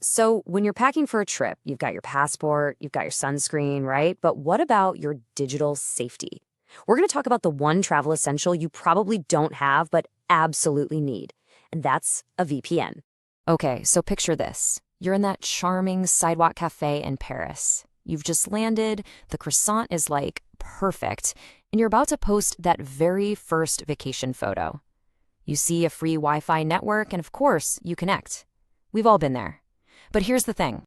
So, when you're packing for a trip, you've got your passport, you've got your sunscreen, right? But what about your digital safety? We're going to talk about the one travel essential you probably don't have, but absolutely need, and that's a VPN. Okay, so picture this. You're in that charming sidewalk cafe in Paris. You've just landed, the croissant is like perfect, and you're about to post that very first vacation photo. You see a free Wi Fi network, and of course, you connect. We've all been there. But here's the thing.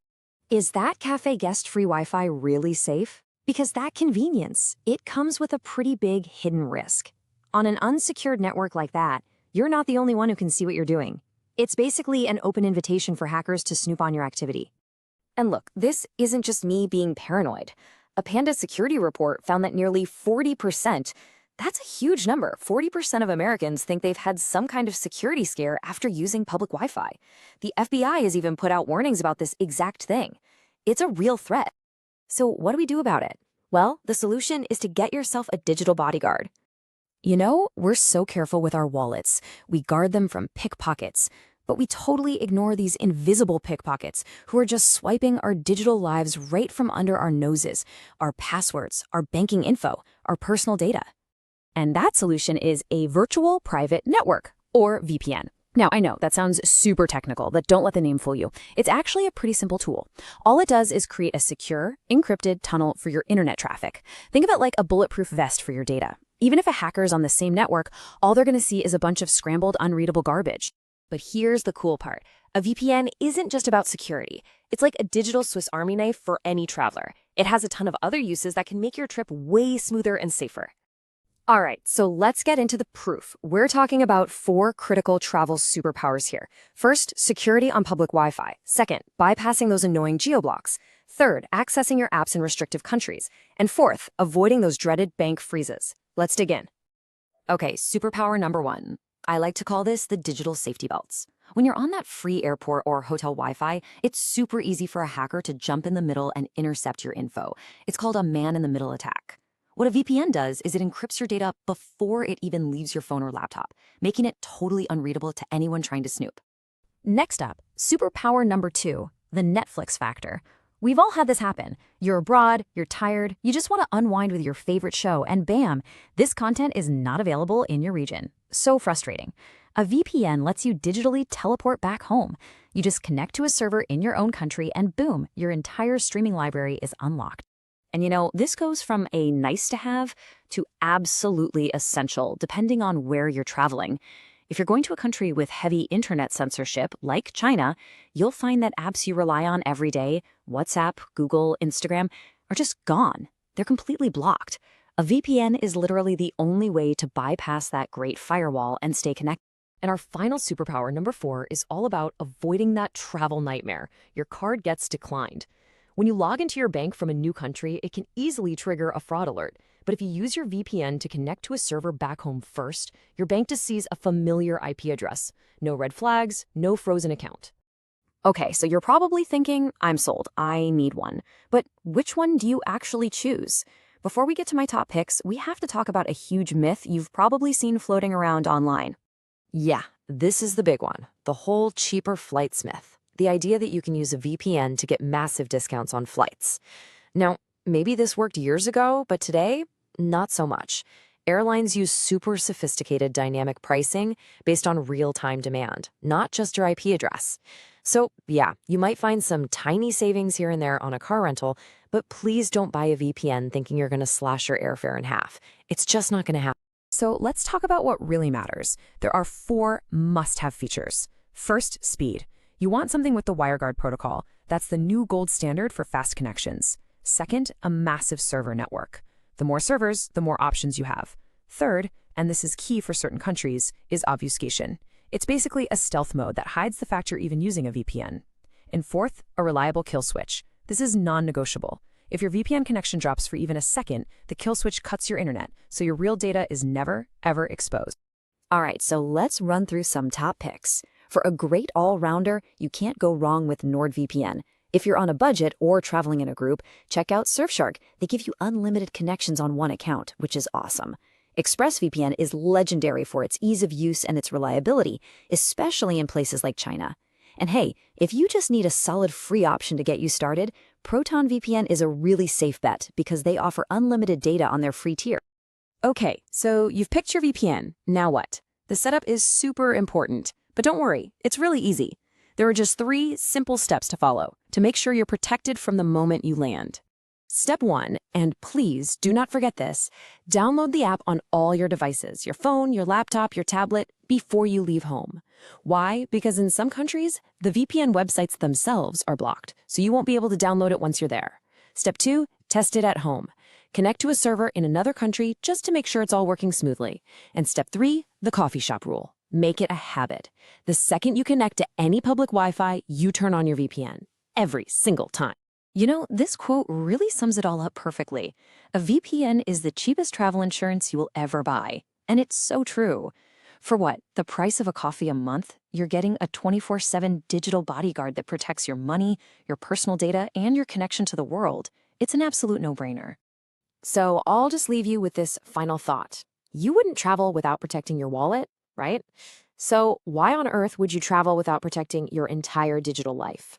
Is that cafe guest free Wi-Fi really safe? Because that convenience, it comes with a pretty big hidden risk. On an unsecured network like that, you're not the only one who can see what you're doing. It's basically an open invitation for hackers to snoop on your activity. And look, this isn't just me being paranoid. A Panda security report found that nearly 40%, that's a huge number, 40% of Americans think they've had some kind of security scare after using public Wi-Fi. The FBI has even put out warnings about this exact thing. It's a real threat. So what do we do about it? Well, the solution is to get yourself a digital bodyguard. You know, we're so careful with our wallets. We guard them from pickpockets. But we totally ignore these invisible pickpockets who are just swiping our digital lives right from under our noses, our passwords, our banking info, our personal data. And that solution is a virtual private network, or VPN. Now, I know that sounds super technical, but don't let the name fool you. It's actually a pretty simple tool. All it does is create a secure, encrypted tunnel for your internet traffic. Think of it like a bulletproof vest for your data. Even if a hacker's on the same network, all they're going to see is a bunch of scrambled, unreadable garbage. But here's the cool part. A VPN isn't just about security. It's like a digital Swiss Army knife for any traveler. It has a ton of other uses that can make your trip way smoother and safer. All right, so let's get into the proof. We're talking about 4 critical travel superpowers here. First, security on public Wi-Fi. Second, bypassing those annoying geoblocks. Third, accessing your apps in restrictive countries. And fourth, avoiding those dreaded bank freezes. Let's dig in. Okay, superpower number 1. I like to call this the digital safety belts. When you're on that free airport or hotel Wi-Fi, it's super easy for a hacker to jump in the middle and intercept your info. It's called a man-in-the-middle attack. What a VPN does is it encrypts your data before it even leaves your phone or laptop, making it totally unreadable to anyone trying to snoop. Next up, superpower number 2, the Netflix factor. We've all had this happen. You're abroad, you're tired, you just want to unwind with your favorite show, and bam, this content is not available in your region. So frustrating. A VPN lets you digitally teleport back home. You just connect to a server in your own country, and boom, your entire streaming library is unlocked. And you know, this goes from a nice to have to absolutely essential, depending on where you're traveling. If you're going to a country with heavy internet censorship, like China, you'll find that apps you rely on every day, WhatsApp, Google, Instagram, are just gone. They're completely blocked. A VPN is literally the only way to bypass that great firewall and stay connected. And our final superpower, number 4, is all about avoiding that travel nightmare. Your card gets declined. When you log into your bank from a new country, it can easily trigger a fraud alert. But if you use your VPN to connect to a server back home first, your bank just sees a familiar IP address. No red flags, no frozen account. Okay, so you're probably thinking, I'm sold, I need one. But which one do you actually choose? Before we get to my top picks, we have to talk about a huge myth you've probably seen floating around online. Yeah, this is the big one, the whole cheaper flights myth. The idea that you can use a VPN to get massive discounts on flights. Now, maybe this worked years ago, but today, not so much. Airlines use super sophisticated dynamic pricing based on real-time demand, not just your IP address. So, yeah, you might find some tiny savings here and there on a car rental, but please don't buy a VPN thinking you're going to slash your airfare in half. It's just not going to happen. So let's talk about what really matters. There are 4 must-have features. First, speed. You want something with the WireGuard protocol. That's the new gold standard for fast connections. Second, a massive server network. The more servers, the more options you have. Third, and this is key for certain countries, is obfuscation. It's basically a stealth mode that hides the fact you're even using a VPN. And fourth, a reliable kill switch. This is non-negotiable. If your VPN connection drops for even a second, the kill switch cuts your internet, so your real data is never, ever exposed. All right, so let's run through some top picks. For a great all-rounder, you can't go wrong with NordVPN. If you're on a budget or traveling in a group, check out Surfshark. They give you unlimited connections on one account, which is awesome. ExpressVPN is legendary for its ease of use and its reliability, especially in places like China. And hey, if you just need a solid free option to get you started, Proton VPN is a really safe bet because they offer unlimited data on their free tier. Okay, so you've picked your VPN. Now what? The setup is super important, but don't worry, it's really easy. There are just 3 simple steps to follow to make sure you're protected from the moment you land. Step 1, and please do not forget this, download the app on all your devices, your phone, your laptop, your tablet, before you leave home. Why? Because in some countries, the VPN websites themselves are blocked, so you won't be able to download it once you're there. Step 2, test it at home. Connect to a server in another country just to make sure it's all working smoothly. And step 3, the coffee shop rule. Make it a habit. The second you connect to any public Wi-Fi, you turn on your VPN. Every single time. You know, this quote really sums it all up perfectly. A VPN is the cheapest travel insurance you will ever buy. And it's so true. For what? The price of a coffee a month? You're getting a 24/7 digital bodyguard that protects your money, your personal data, and your connection to the world. It's an absolute no-brainer. So I'll just leave you with this final thought. You wouldn't travel without protecting your wallet, right? So why on earth would you travel without protecting your entire digital life?